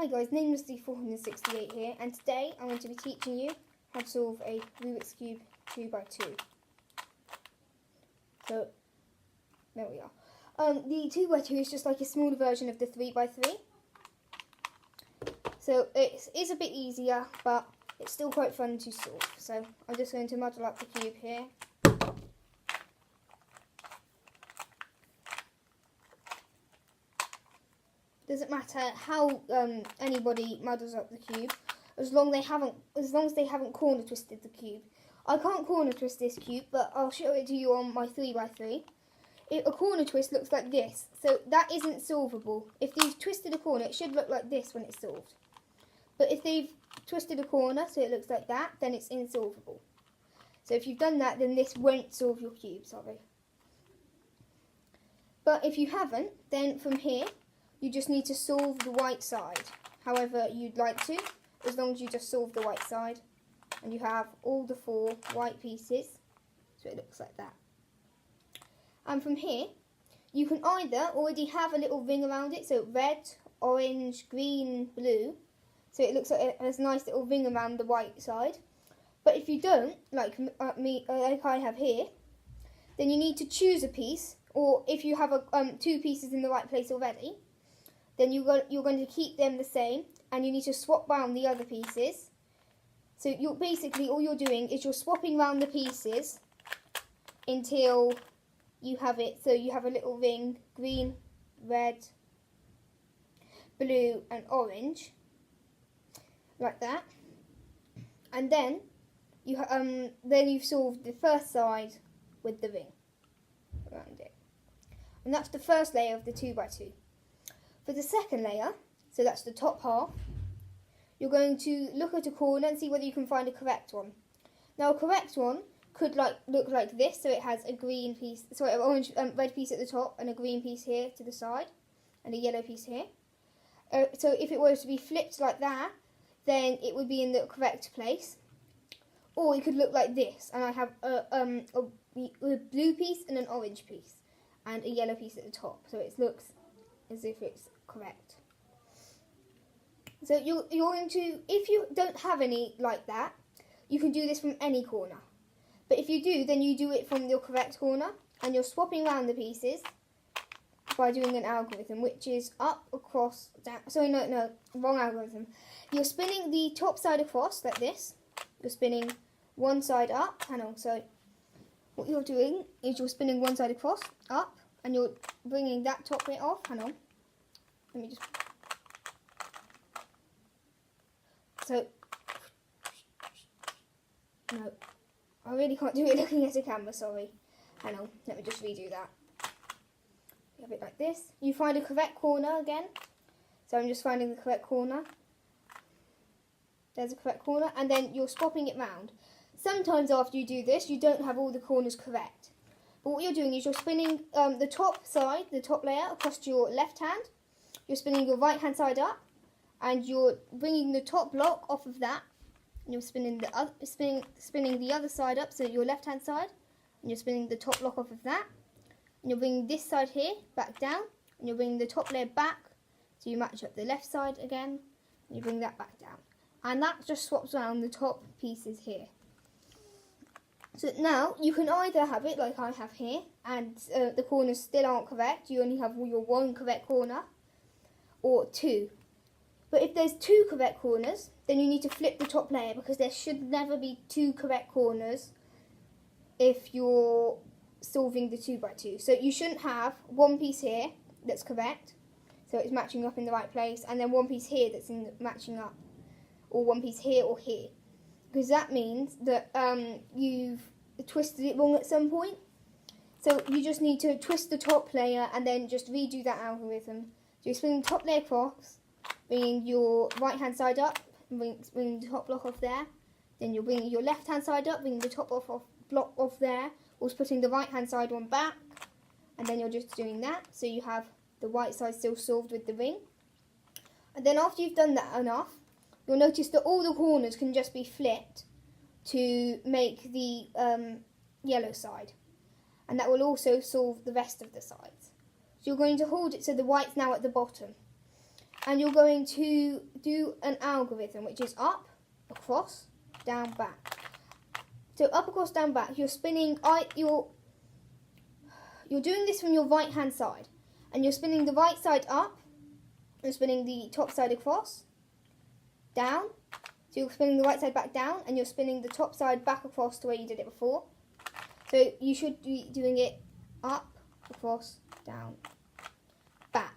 Hi guys, Namelessly468 here, and today I'm going to be teaching you how to solve a Rubik's Cube 2x2. So, there we are. The 2x2 is just like a smaller version of the 3x3. So it is a bit easier, but it's still quite fun to solve. So I'm just going to muddle up the cube here. Doesn't matter how anybody muddles up the cube, as long as they haven't corner twisted the cube. I can't corner twist this cube, but I'll show it to you on my 3x3. A corner twist looks like this, so that isn't solvable. If they've twisted a corner, it should look like this when it's solved. But if they've twisted a corner, so it looks like that, then it's insolvable. So if you've done that, then this won't solve your cube, sorry. But if you haven't, then from here, you just need to solve the white side, however you'd like to, as long as you just solve the white side. And you have all the 4 white pieces, so it looks like that. And from here, you can either already have a little ring around it, so red, orange, green, blue, so it looks like it has a nice little ring around the white side. But if you don't, like I have here, then you need to choose a piece, or if you have 2 pieces in the right place already, then you're going to keep them the same, and you need to swap round the other pieces. So you're basically, all you're doing is you're swapping round the pieces until you have it, so you have a little ring, green, red, blue and orange, like that. And then you've solved the first side with the ring around it. And that's the first layer of the 2x2. For the second layer, so that's the top half, you're going to look at a corner and see whether you can find a correct one. Now a correct one could look like this, so it has a green piece, sorry, an orange, red piece at the top and a green piece here to the side and a yellow piece here. So if it were to be flipped like that, then it would be in the correct place. Or it could look like this, and I have a blue piece and an orange piece and a yellow piece at the top, so it looks as if it's correct. So you're going to, if you don't have any like that, you can do this from any corner. But if you do, then you do it from your correct corner, and you're swapping around the pieces by doing an algorithm, which is up, across, down. Sorry, no, wrong algorithm. You're spinning the top side across like this. You're spinning one side up. Hang on, so what you're doing is you're spinning one side across, up, and you're bringing that top bit off. Hang on. Let me just... So... No. I really can't do it looking at a camera, sorry. Hang on, let me just redo that. You have it like this. You find a correct corner again. So I'm just finding the correct corner. There's a correct corner, and then you're swapping it round. Sometimes after you do this, you don't have all the corners correct. But what you're doing is you're spinning the top side, the top layer, across to your left hand. You're spinning your right hand side up, and you're bringing the top block off of that. And you're spinning the other side up, so your left hand side, and you're spinning the top block off of that. And you're bringing this side here back down, and you're bringing the top layer back, so you match up the left side again, and you bring that back down. And that just swaps around the top pieces here. So now you can either have it like I have here, and the corners still aren't correct, you only have your 1 correct corner, or 2. But if there's 2 correct corners, then you need to flip the top layer, because there should never be 2 correct corners if you're solving the 2x2. So you shouldn't have 1 piece here that's correct, so it's matching up in the right place, and then 1 piece here that's matching up, or 1 piece here or here, because that means that you've twisted it wrong at some point. So you just need to twist the top layer and then just redo that algorithm. So you're spinning the top layer across, bringing your right hand side up, and bringing the top block off there. Then you're bringing your left hand side up, bringing the top block off there, also putting the right hand side one back, and then you're just doing that. So you have the white side still solved with the ring. And then after you've done that enough, you'll notice that all the corners can just be flipped to make the yellow side. And that will also solve the rest of the sides. So you're going to hold it so the white's now at the bottom. and you're going to do an algorithm, which is up, across, down, back. So up, across, down, back, you're spinning, you're doing this from your right hand side, and you're spinning the right side up, you're spinning the top side across, down, so you're spinning the right side back down, and you're spinning the top side back across the way you did it before. So you should be doing it up, across, down, back.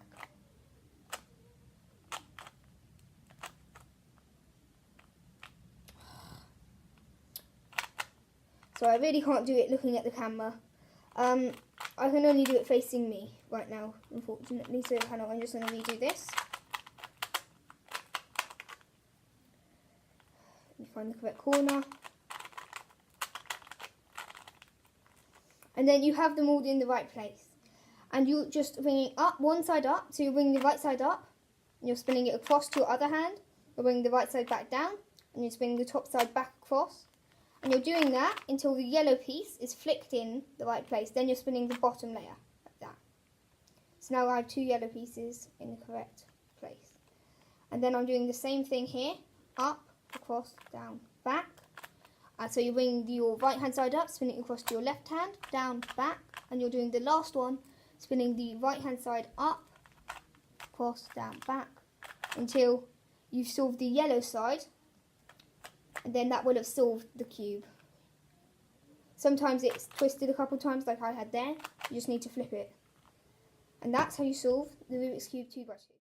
So I really can't do it looking at the camera. I can only do it facing me right now, unfortunately. So hang on, I'm just going to redo this. Let me find the correct corner. And then you have them all in the right place. And you're just bringing up one side up, so you're bringing the right side up, and you're spinning it across to your other hand. You're bringing the right side back down, and you're spinning the top side back across. And you're doing that until the yellow piece is flicked in the right place. Then you're spinning the bottom layer, like that. So now I have 2 yellow pieces in the correct place. And then I'm doing the same thing here, up, across, down, back. So you're bringing your right hand side up, spinning it across to your left hand, down, back. And you're doing the last one, spinning the right hand side up, across, down, back, until you've solved the yellow side. And then that will have solved the cube. Sometimes it's twisted a couple times like I had there. You just need to flip it. And that's how you solve the Rubik's Cube 2 brush cube.